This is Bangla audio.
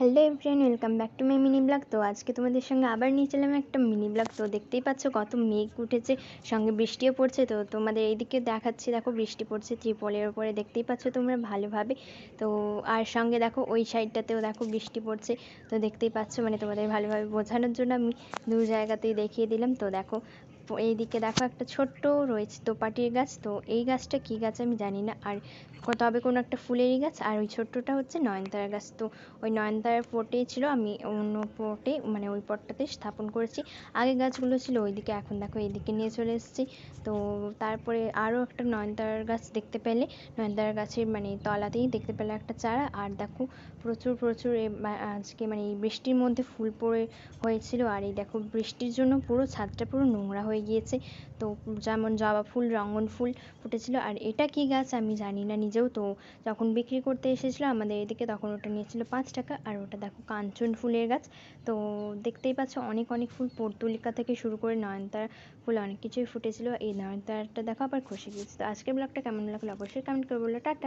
Hello everyone, welcome back to my mini blog. তো আজকে তোমাদের সঙ্গে আবার নিয়ে চললাম একটা মিনি ব্লগ। তো দেখতেই পাচ্ছ কত মেঘ উঠেছে, সঙ্গে বৃষ্টিও পড়ছে। তো তোমাদের এইদিকে দেখাচ্ছি, দেখো বৃষ্টি পড়ছে ত্রিপলের ওপরে, দেখতেই পাচ্ছ তোমরা ভালোভাবে। তো আর সঙ্গে দেখো ওই সাইডটাতেও দেখো বৃষ্টি পড়ছে। তো দেখতেই পাচ্ছ, মানে তোমাদের ভালোভাবে বোঝানোর জন্য আমি দু জায়গাতেই দেখিয়ে দিলাম। তো দেখো এইদিকে দেখো একটা ছোট্ট রয়েছে তোপাটির গাছ। তো এই গাছটা কী গাছ আমি জানি না, আর তবে কোনো একটা ফুলেরই গাছ। আর ওই ছোট্টটা হচ্ছে নয়নতারা গাছ। তো ওই নয়নতারার পটেই ছিল, আমি অন্য পটে মানে ওই পটটাতে স্থাপন করেছি। আগে গাছগুলো ছিল ওইদিকে, এখন দেখো এইদিকে নিয়ে চলে এসেছি। তো তারপরে আরও একটা নয়নতারার গাছ দেখতে পেলে, নয়নতারার গাছের মানে তলাতেই দেখতে পেলে একটা চারা। আর দেখো প্রচুর প্রচুর আজকে মানে এই বৃষ্টির মধ্যে ফুল পড়ে হয়েছিল। আর এই দেখো বৃষ্টির জন্য পুরো ছাদটা পুরো নোংরা হয়ে গিয়েছে। তো যেমন জবা ফুল, রঙন ফুল ফুটেছিল। আর এটা কি গাছ আমি জানি না নিজেও। তো যখন বিক্রি করতে এসেছিলো আমাদের এদিকে, তখন ওটা নিয়েছিল 5 টাকা। আর ওটা দেখো কাঞ্চন ফুলের গাছ। তো দেখতেই পাচ্ছ অনেক অনেক ফুল, পর্তুলিকা থেকে শুরু করে নয়নতারা ফুল অনেক কিছুই ফুটেছিল। এই নয়নতারাটা দেখো আবার খসে গিয়েছে। তো আজকের ব্লগটা কেমন লাগলো অবশ্যই কমেন্ট করে বলো। টাটা।